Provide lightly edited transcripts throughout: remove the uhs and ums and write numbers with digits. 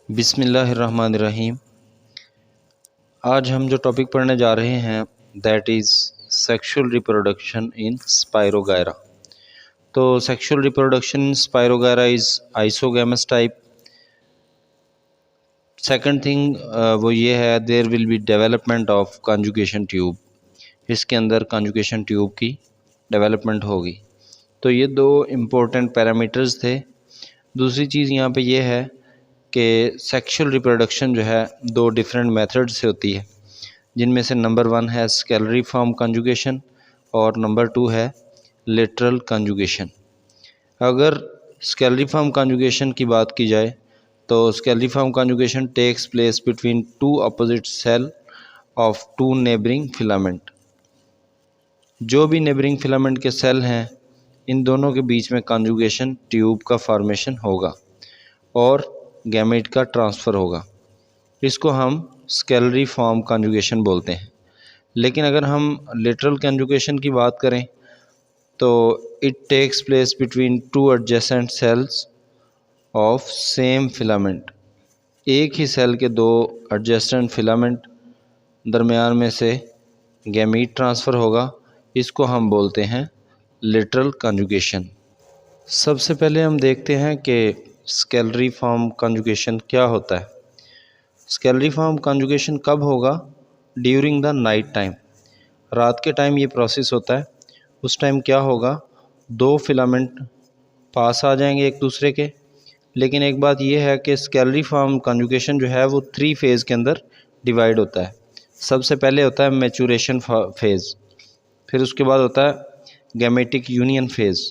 बिस्मिल्लाहिर्रहमानिर्रहीम। आज हम जो टॉपिक पढ़ने जा रहे हैं that is sexual reproduction in spirogyra. तो sexual reproduction in spirogyra is isogamous type. Second thing वो ये है there will be development of conjugation tube. इसके अंदर कॉन्जुगेशन ट्यूब की डेवलपमेंट होगी। तो ये दो इम्पोर्टेंट पैरामीटर्स थे। दूसरी चीज़ यहाँ पे ये है कि सेक्सुअल रिप्रोडक्शन जो है दो डिफरेंट मेथड से होती है, जिनमें से नंबर 1 है स्केलरी फॉर्म कॉन्जुगेशन और नंबर 2 है लेटरल कॉन्जुगेशन। अगर स्केलरी फॉर्म कॉन्जुगेशन की बात की जाए तो scalariform conjugation takes place between two opposite cell of two neighbouring filament. जो भी नेबरिंग फिलामेंट के सेल हैं इन दोनों के बीच में कॉन्जुगेशन ट्यूब का फॉर्मेशन होगा और गैमेट का ट्रांसफ़र होगा। इसको हम स्केलरी फॉर्म कॉन्जुगेशन बोलते हैं। लेकिन अगर हम लेटरल कॉन्जुगेशन की बात करें तो it takes place between two adjacent cells of same filament. एक ही सेल के दो एडजेसेंट फिलामेंट दरमियान में से गैमीट ट्रांसफ़र होगा। इसको हम बोलते हैं लेटरल कॉन्जुगेशन। सबसे पहले हम देखते हैं कि स्केलरी फॉर्म कॉन्जुगेशन क्या होता है। स्केलरी फॉर्म कॉन्जुगेशन कब होगा? During the night time. रात के टाइम ये प्रोसेस होता है। उस टाइम क्या होगा, दो फिलामेंट पास आ जाएंगे एक दूसरे के। लेकिन एक बात यह है कि स्केलरी फॉर्म कॉन्जुगेशन जो है वो 3 फेज़ के अंदर डिवाइड होता है। सबसे पहले होता है मैचुरेशन फेज़, फिर उसके बाद होता है गैमेटिक यूनियन फेज़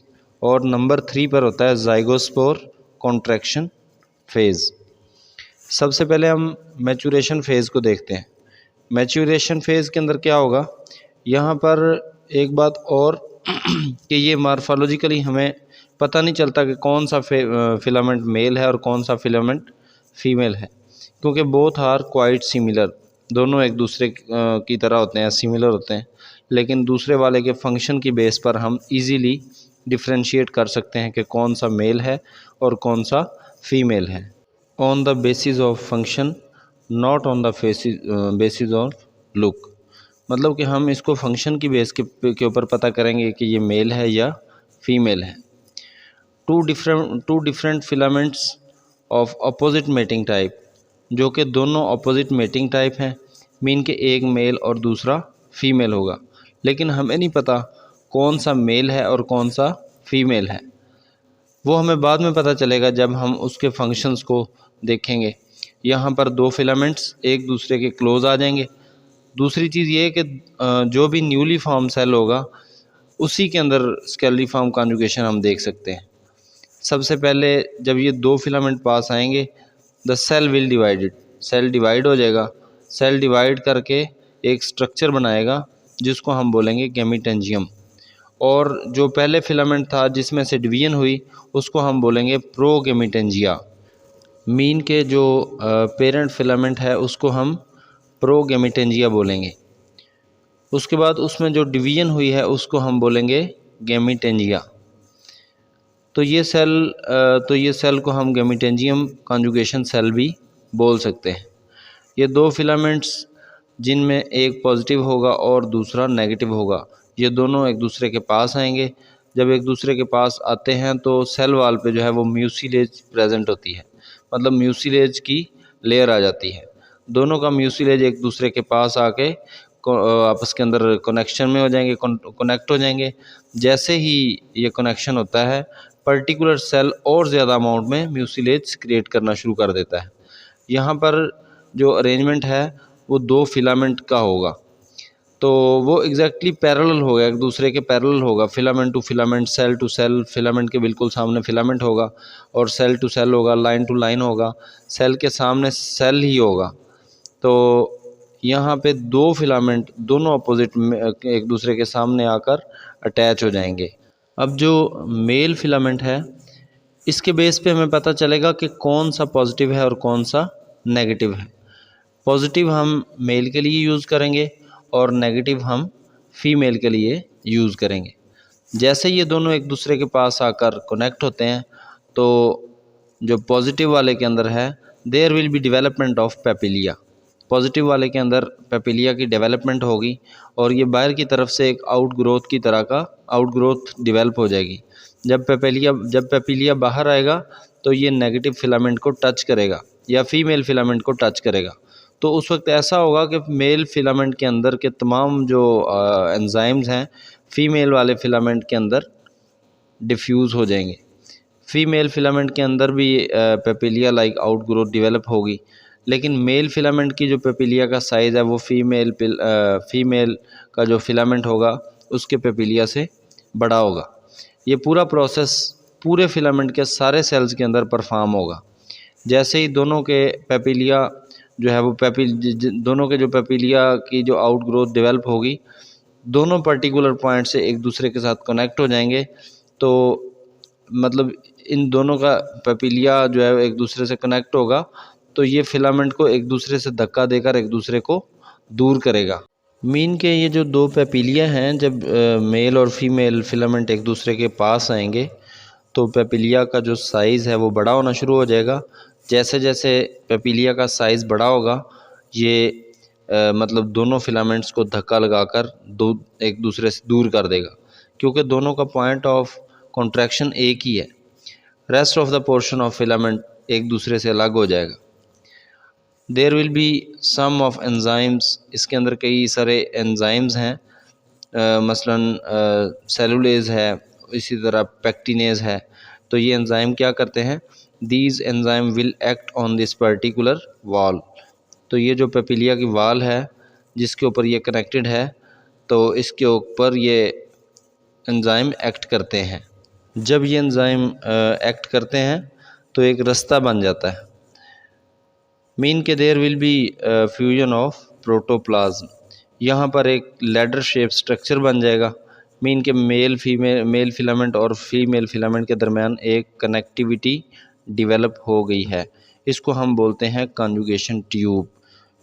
और नंबर 3 पर होता है ज़ाइगोस्पोर कॉन्ट्रैक्शन फेज़। सबसे पहले हम मैचुरेशन फेज़ को देखते हैं। मैचुरेशन फेज़ के अंदर क्या होगा, यहाँ पर एक बात और कि ये मॉर्फोलॉजिकली हमें पता नहीं चलता कि कौन सा फिलामेंट मेल है और कौन सा फिलामेंट फीमेल है, क्योंकि बोथ आर क्वाइट सिमिलर। दोनों एक दूसरे की तरह होते हैं, सिमिलर होते हैं, लेकिन दूसरे वाले के फंक्शन की बेस पर हम इजीली डिफ्रेंशिएट कर सकते हैं कि कौन सा मेल है और कौन सा फीमेल है, on the basis of function not on the basis of look. मतलब कि हम इसको फंक्शन की बेस के ऊपर पता करेंगे कि ये मेल है या फीमेल है। Two different filaments of opposite mating type, जो कि दोनों अपोजिट मेटिंग टाइप हैं, मीन के एक मेल और दूसरा फीमेल होगा। लेकिन हमें नहीं पता कौन सा मेल है और कौन सा फीमेल है। वो हमें बाद में पता चलेगा जब हम उसके फंक्शंस को देखेंगे। यहाँ पर दो फिलामेंट्स एक दूसरे के क्लोज आ जाएंगे। दूसरी चीज़ ये है कि जो भी न्यूली फॉर्म सेल होगा उसी के अंदर स्केलरी फॉर्म कॉन्जुगेशन हम देख सकते हैं। सबसे पहले जब ये दो फिलामेंट पास आएंगे the cell will divided, cell divide हो जाएगा। सेल डिवाइड करके एक स्ट्रक्चर बनाएगा जिसको हम बोलेंगे गैमीटेंजियम, और जो पहले फिलामेंट था जिसमें से डिवीजन हुई उसको हम बोलेंगे प्रोगैमीटेंजिया। मीन के जो पेरेंट फिलामेंट है उसको हम प्रोगैमीटेंजिया बोलेंगे। उसके बाद उसमें जो डिवीजन हुई है उसको हम बोलेंगे गैमीटेंजिया। तो ये सेल को हम गैमीटेंजियम कॉन्जुगेशन सेल भी बोल सकते हैं। ये दो फिलामेंट्स जिनमें एक पॉजिटिव होगा और दूसरा नेगेटिव होगा, ये दोनों एक दूसरे के पास आएंगे। जब एक दूसरे के पास आते हैं तो सेल वाल पे जो है वो म्यूसिलेज प्रेजेंट होती है, मतलब म्यूसिलेज की लेयर आ जाती है। दोनों का म्यूसिलेज एक दूसरे के पास आके आपस के अंदर कनेक्शन में हो जाएंगे, कनेक्ट हो जाएंगे। जैसे ही ये कनेक्शन होता है पर्टिकुलर सेल और ज़्यादा अमाउंट में म्यूसिलेज क्रिएट करना शुरू कर देता है। यहाँ पर जो अरेंजमेंट है वो दो फिलामेंट का होगा, तो वो एग्जैक्टली पैरेलल होगा, एक दूसरे के पैरेलल होगा। Filament to filament, cell to cell, filament के बिल्कुल सामने फिलामेंट होगा और सेल टू सेल होगा, लाइन टू लाइन होगा, सेल के सामने सेल ही होगा। तो यहाँ पे दो फिलामेंट दोनों अपोजिट में एक दूसरे के सामने आकर अटैच हो जाएंगे। अब जो मेल फिलामेंट है इसके बेस पे हमें पता चलेगा कि कौन सा पॉजिटिव है और कौन सा नेगेटिव है। पॉजिटिव हम मेल के लिए यूज़ करेंगे और नेगेटिव हम फीमेल के लिए यूज़ करेंगे। जैसे ये दोनों एक दूसरे के पास आकर कनेक्ट होते हैं तो जो पॉजिटिव वाले के अंदर है there will be development of papillae. Positive वाले के अंदर पेपिलिया की डेवलपमेंट होगी और ये बाहर की तरफ से एक आउट ग्रोथ की तरह का आउट ग्रोथ डेवलप हो जाएगी। जब पेपिलिया बाहर आएगा तो ये नेगेटिव फिलामेंट को टच करेगा या फीमेल फिलामेंट को टच करेगा। तो उस वक्त ऐसा होगा कि मेल फिलामेंट के अंदर के तमाम जो एंजाइम्स हैं फीमेल वाले फिलामेंट के अंदर डिफ्यूज़ हो जाएंगे। फीमेल फिलामेंट के अंदर भी पेपिलिया लाइक आउट ग्रोथ डेवलप होगी, लेकिन मेल फिलामेंट की जो पेपिलिया का साइज़ है वो फीमेल का जो फिलामेंट होगा उसके पेपिलिया से बड़ा होगा। ये पूरा प्रोसेस पूरे फिलामेंट के सारे सेल्स के अंदर परफॉर्म होगा। जैसे ही दोनों के पेपिलिया जो है वो दोनों के जो पेपिलिया की जो आउट ग्रोथ डेवलप होगी, दोनों पर्टिकुलर पॉइंट से एक दूसरे के साथ कनेक्ट हो जाएंगे। तो मतलब इन दोनों का पेपिलिया जो है एक दूसरे से कनेक्ट होगा तो ये फिलामेंट को एक दूसरे से धक्का देकर एक दूसरे को दूर करेगा। मीन के ये जो दो पेपिलिया हैं, जब मेल और फीमेल फिलामेंट एक दूसरे के पास आएंगे तो पेपिलिया का जो साइज़ है वो बड़ा होना शुरू हो जाएगा। जैसे जैसे पेपिलिया का साइज़ बड़ा होगा ये मतलब दोनों फिलामेंट्स को धक्का लगाकर एक दूसरे से दूर कर देगा, क्योंकि दोनों का पॉइंट ऑफ कॉन्ट्रैक्शन एक ही है। Rest of the portion of filament एक दूसरे से अलग हो जाएगा। There will be some of enzymes, इसके अंदर कई सारे एंजाइम्स हैं, मसलन सेलुलेज है, इसी तरह पेक्टिनेज है। तो ये एंजाइम क्या करते हैं, these enzyme will act on this particular wall. तो ये जो पेपिलिया की वॉल है जिसके ऊपर ये कनेक्टेड है, तो इसके ऊपर ये एंजाइम एक्ट करते हैं। जब ये एंजाइम एक्ट करते हैं तो एक रास्ता बन जाता है। मीन के there will be fusion of protoplasm, यहाँ पर एक लैडर शेप स्ट्रक्चर बन जाएगा। मीन के मेल फिलामेंट और फीमेल फिलामेंट के दरमियान एक कनेक्टिविटी डेवलप हो गई है। इसको हम बोलते हैं कॉन्जुगेशन ट्यूब,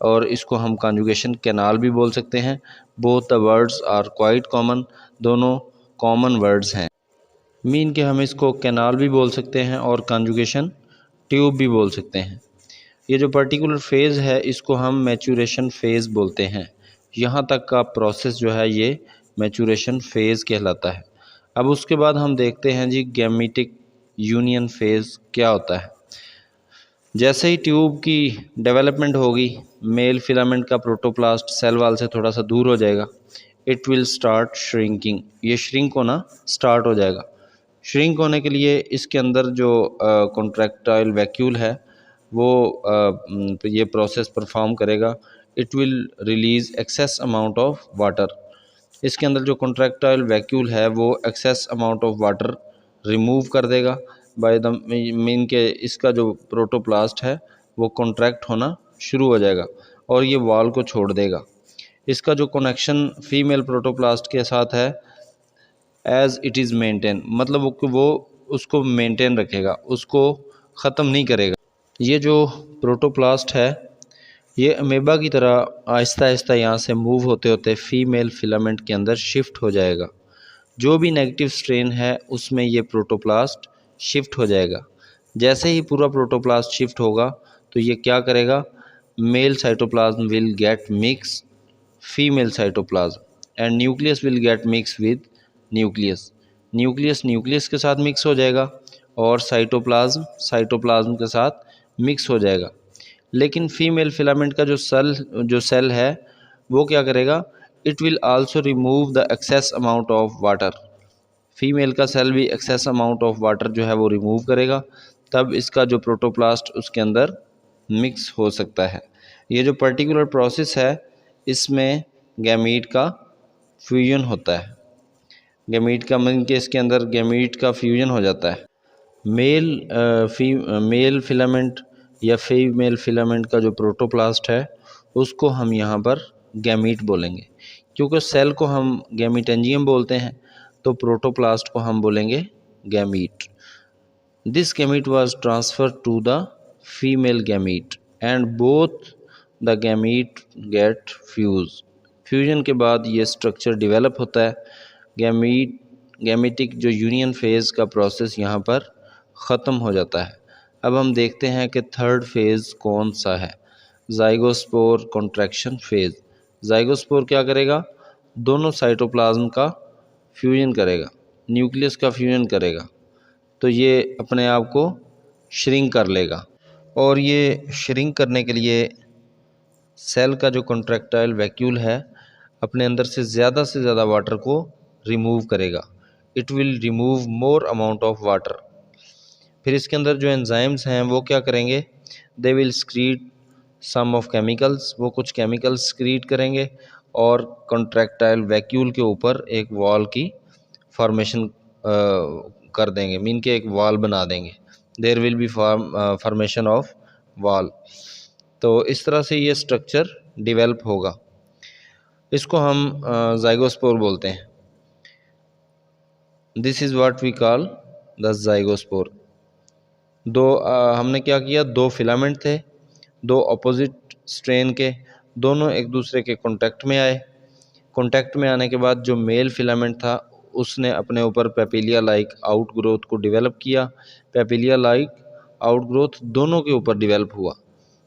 और इसको हम कॉन्जुगेशन कैनाल भी बोल सकते हैं। Both the words are quite common, दोनों कॉमन वर्ड्स हैं। मीन के हम इसको कैनाल भी बोल सकते हैं और कॉन्जुगेशन ट्यूब भी बोल सकते हैं। ये जो पर्टिकुलर फेज़ है इसको हम मैचुरेशन फेज़ बोलते हैं। यहाँ तक का प्रोसेस जो है ये मैचुरेशन फेज़ कहलाता है। अब उसके बाद हम देखते हैं जी गैमेटिक यूनियन फेज़ क्या होता है। जैसे ही ट्यूब की डेवलपमेंट होगी, मेल फिलामेंट का प्रोटोप्लास्ट सेल वाल से थोड़ा सा दूर हो जाएगा। इट विल स्टार्ट श्रिंकिंग, ये श्रिंक होना स्टार्ट हो जाएगा। श्रिंक होने के लिए इसके अंदर जो कॉन्ट्रैक्टाइल वैक्यूल है वो ये प्रोसेस परफॉर्म करेगा। It will release excess amount of water. इसके अंदर जो कॉन्ट्रैक्टाइल वैक्यूल है वो excess amount of water remove कर देगा बाय द मीन के इसका जो प्रोटोप्लास्ट है वो कॉन्ट्रैक्ट होना शुरू हो जाएगा और ये वॉल को छोड़ देगा। इसका जो कनेक्शन फीमेल प्रोटोप्लास्ट के साथ है एज इट इज़ मेंटेन, मतलब वो उसको मेंटेन रखेगा, उसको ख़त्म नहीं करेगा। ये जो प्रोटोप्लास्ट है ये अमेबा की तरह आहिस्ता आहिस्ता यहाँ से मूव होते होते फीमेल फिलामेंट के अंदर शिफ्ट हो जाएगा। जो भी नेगेटिव स्ट्रेन है उसमें ये प्रोटोप्लास्ट शिफ्ट हो जाएगा। जैसे ही पूरा प्रोटोप्लास्ट शिफ्ट होगा तो ये क्या करेगा, male cytoplasm will get mix female cytoplasm and nucleus will get mix with nucleus. Nucleus के साथ मिक्स हो जाएगा और साइटोप्लाज्म के साथ मिक्स हो जाएगा। लेकिन फीमेल फिलामेंट का जो सेल है वो क्या करेगा, it will also remove the excess amount of water. Female का सेल भी एक्सेस अमाउंट ऑफ वाटर जो है वो रिमूव करेगा, तब इसका जो प्रोटोप्लास्ट उसके अंदर मिक्स हो सकता है। ये जो पर्टिकुलर प्रोसेस है इसमें गैमीट का फ्यूजन होता है। गैमीट का मतलब कि इसके अंदर गैमीट का फ्यूजन हो जाता है। मेल फिलामेंट या फीमेल फिलामेंट का जो प्रोटोप्लास्ट है उसको हम यहाँ पर गैमीट बोलेंगे, क्योंकि सेल को हम गैमीटेंजियम बोलते हैं तो प्रोटोप्लास्ट को हम बोलेंगे gamete. This gamete was transferred to the female gamete and both the gamete get fuse. Fusion के बाद ये स्ट्रक्चर डेवलप होता है। गैमीटिक जो यूनियन फेज़ का प्रोसेस यहाँ पर ख़त्म हो जाता है। अब हम देखते हैं कि थर्ड फेज़ कौन सा है, ज़ाइगोस्पोर कॉन्ट्रैक्शन फेज़। ज़ाइगोस्पोर क्या करेगा, दोनों साइटोप्लाज्म का फ्यूजन करेगा, न्यूक्लियस का फ्यूजन करेगा, तो ये अपने आप को श्रिंक कर लेगा और ये श्रिंक करने के लिए सेल का जो कॉन्ट्रैक्टाइल वैक्यूल है अपने अंदर से ज़्यादा वाटर को रिमूव करेगा। It will remove more amount of water. फिर इसके अंदर जो एंजाइम्स हैं वो क्या करेंगे, they will secrete some of chemicals, वो कुछ केमिकल्स स्क्रीट करेंगे और कॉन्ट्रैक्टाइल वैक्यूल के ऊपर एक वॉल की फॉर्मेशन कर देंगे, मीन के एक वॉल बना देंगे। There will be formation of wall. तो इस तरह से ये स्ट्रक्चर डेवलप होगा, इसको हम ज़ाइगोस्पोर बोलते हैं। This is what we call the zygospore. हमने क्या किया, दो फिलामेंट थे, दो अपोजिट स्ट्रेन के, दोनों एक दूसरे के कांटेक्ट में आए। कांटेक्ट में आने के बाद जो मेल फिलामेंट था उसने अपने ऊपर पेपिलिया लाइक आउट ग्रोथ को डेवलप किया। पेपिलिया लाइक आउट ग्रोथ दोनों के ऊपर डेवलप हुआ,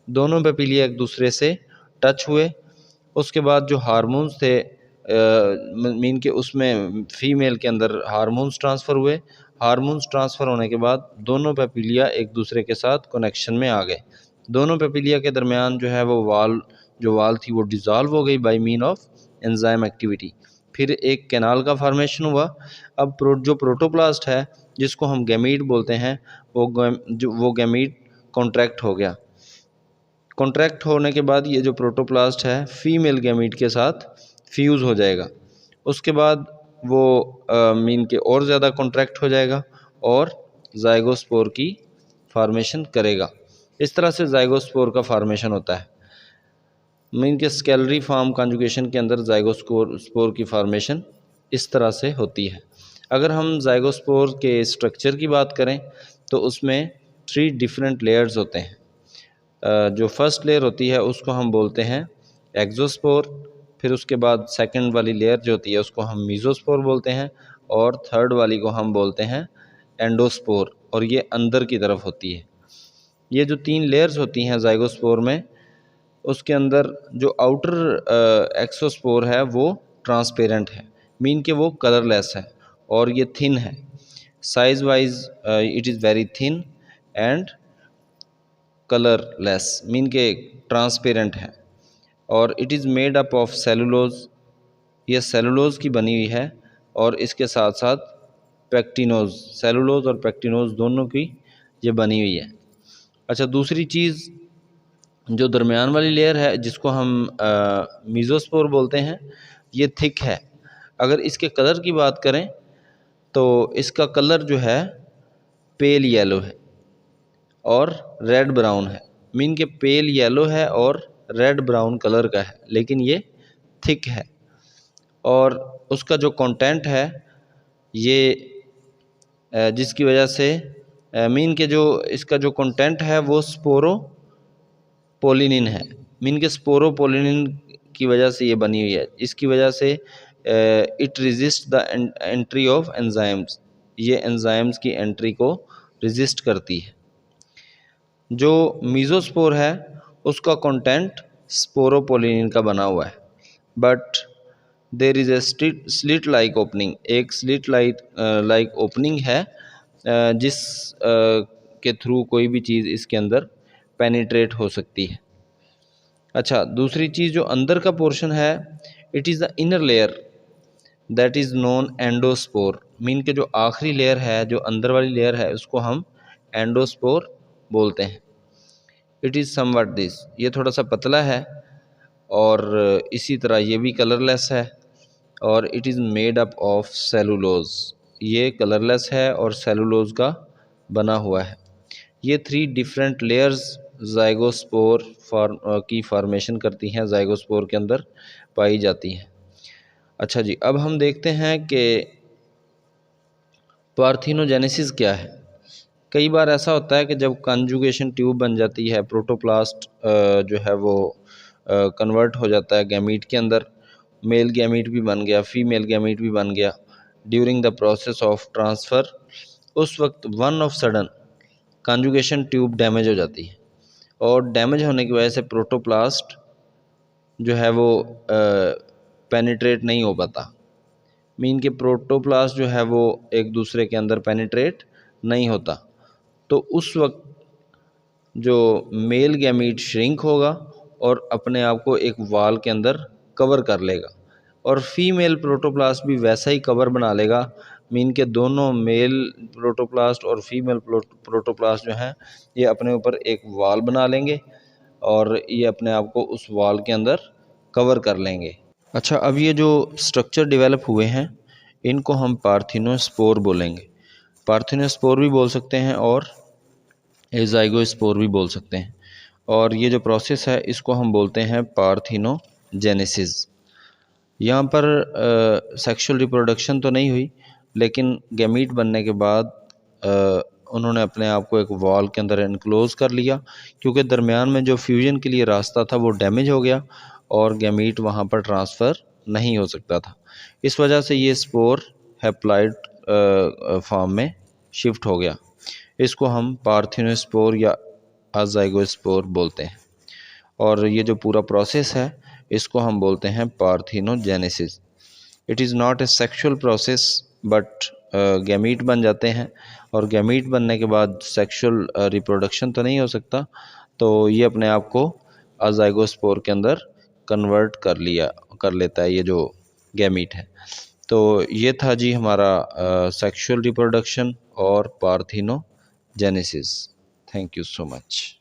दोनों पेपिलिया एक दूसरे से टच हुए। उसके बाद जो हार्मोन्स थे मीन के उसमें फीमेल के अंदर हार्मोन्स ट्रांसफ़र हुए। हार्मोन्स ट्रांसफ़र होने के बाद दोनों पेपिलिया एक दूसरे के साथ कनेक्शन में आ गए। दोनों पेपिलिया के दरमियान जो है वो वाल थी वो डिज़ोल्व हो गई by mean of enzyme activity. फिर एक कैनाल का फॉर्मेशन हुआ। अब जो प्रोटोप्लास्ट है जिसको हम गैमीट बोलते हैं, वो गैमीट कॉन्ट्रैक्ट हो गया। कॉन्ट्रैक्ट होने के बाद ये जो प्रोटोप्लास्ट है फीमेल गैमीट के साथ फ्यूज़ हो जाएगा। उसके बाद वो मीन के और ज़्यादा कॉन्ट्रैक्ट हो जाएगा और ज़ाइगोस्पोर की फार्मेशन करेगा। इस तरह से ज़ाइगोस्पोर का फार्मेशन होता है। मीन के स्केलरी फॉर्म कॉन्जुगेशन के अंदर ज़ाइगोस्पोर की फार्मेशन इस तरह से होती है। अगर हम ज़ाइगोस्पोर के स्ट्रक्चर की बात करें तो उसमें 3 डिफरेंट लेयर्स होते हैं। जो फर्स्ट लेयर होती है उसको हम बोलते हैं एक्सोस्पोर, फिर उसके बाद सेकंड वाली लेयर जो होती है उसको हम मीज़ोस्पोर बोलते हैं और थर्ड वाली को हम बोलते हैं एंडोस्पोर, और ये अंदर की तरफ होती है। ये जो 3 लेयर्स होती हैं ज़ाइगोस्पोर में, उसके अंदर जो आउटर एक्सोस्पोर है वो ट्रांसपेरेंट है, मीन के वो कलरलेस है और ये थिन है। Size wise it is very thin and colourless, mean के ट्रांसपेरेंट है और it is made up of cellulose. ये सेलुलोज की बनी हुई है और इसके साथ साथ पेक्टिनोज, सेलुलोज और पेक्टिनोज दोनों की ये बनी हुई है। अच्छा, दूसरी चीज़ जो दरमियान वाली लेयर है जिसको हम मीज़ोस्पोर बोलते हैं, ये थिक है। अगर इसके कलर की बात करें तो इसका कलर जो है पेल येलो है और रेड ब्राउन है, मीन के पेल येलो है और रेड ब्राउन कलर का है, लेकिन ये थिक है। और उसका जो कंटेंट है ये जिसकी वजह से मीन के जो इसका जो कंटेंट है वो स्पोरोपोलिनिन है, मीन के स्पोरोपोलिनिन की वजह से ये बनी हुई है। इसकी वजह से it resist the entry of enzymes, ये एंजाइम्स की एंट्री को रेजिस्ट करती है। जो मीज़ोस्पोर है उसका कंटेंट स्पोरोपोलिनिन का बना हुआ है, but there is a slit like opening, एक स्लिट लाइक ओपनिंग है जिस के थ्रू कोई भी चीज़ इसके अंदर पेनिट्रेट हो सकती है। अच्छा, दूसरी चीज़ जो अंदर का पोर्शन है, it is the inner layer that is known endospore, mean के जो आखिरी लेयर है, जो अंदर वाली लेयर है, उसको हम एंडोस्पोर बोलते हैं। इट इज़ समवट दिस, ये थोड़ा सा पतला है और इसी तरह ये भी कलरलेस है और it is made up of cellulose, ये कलरलेस है और सेलुलोज का बना हुआ है। ये 3 डिफरेंट लेयर्स ज़ाइगोस्पोर की फॉर्मेशन करती हैं, ज़ाइगोस्पोर के अंदर पाई जाती हैं। अच्छा जी, अब हम देखते हैं कि पार्थिनोजेनेसिस क्या है। कई बार ऐसा होता है कि जब कंजुगेशन ट्यूब बन जाती है, प्रोटोप्लास्ट जो है वो कन्वर्ट हो जाता है गैमीट के अंदर, मेल गैमीट भी बन गया, फीमेल गैमीट भी बन गया। During the process of transfer, उस वक्त one of sudden conjugation tube damage हो जाती है, और डैमेज होने की वजह से प्रोटोप्लास्ट जो है वो पेनिट्रेट नहीं हो पाता। मीन कि प्रोटोप्लास्ट जो है वो एक दूसरे के अंदर पेनिट्रेट नहीं होता। तो उस वक्त जो मेल गैमीट श्रिंक होगा और अपने आप को एक वाल के अंदर कवर कर लेगा, और फीमेल प्रोटोप्लास्ट भी वैसा ही कवर बना लेगा। मीन के दोनों मेल प्रोटोप्लास्ट और फीमेल प्रोटोप्लास्ट जो हैं ये अपने ऊपर एक वाल बना लेंगे और ये अपने आप को उस वाल के अंदर कवर कर लेंगे। अच्छा, अब ये जो स्ट्रक्चर डेवलप हुए हैं इनको हम पार्थिनोस्पोर बोलेंगे। पार्थिनोस्पोर भी बोल सकते हैं और एजाइगोस्पोर भी बोल सकते हैं। और ये जो प्रोसेस है इसको हम बोलते हैं पार्थिनोजेनेसिस। यहाँ पर सेक्सुअल रिप्रोडक्शन तो नहीं हुई, लेकिन गैमीट बनने के बाद उन्होंने अपने आप को एक वॉल के अंदर इनक्लोज कर लिया, क्योंकि दरमियान में जो फ्यूजन के लिए रास्ता था वो डैमेज हो गया और गैमीट वहाँ पर ट्रांसफ़र नहीं हो सकता था। इस वजह से ये स्पोर हैप्लॉइड फॉर्म में शिफ्ट हो गया। इसको हम पार्थिनोस्पोर या अजाइगोस्पोर बोलते हैं। और ये जो पूरा प्रोसेस है इसको हम बोलते हैं parthenogenesis. It is not a sexual process, but gamete बन जाते हैं, और गैमीट बनने के बाद सेक्सुअल रिप्रोडक्शन तो नहीं हो सकता, तो ये अपने आप को अजाइगोस्पोर के अंदर कन्वर्ट कर लेता है ये जो गैमीट है। तो ये था जी हमारा सेक्सुअल रिप्रोडक्शन और parthenogenesis. Thank you so much.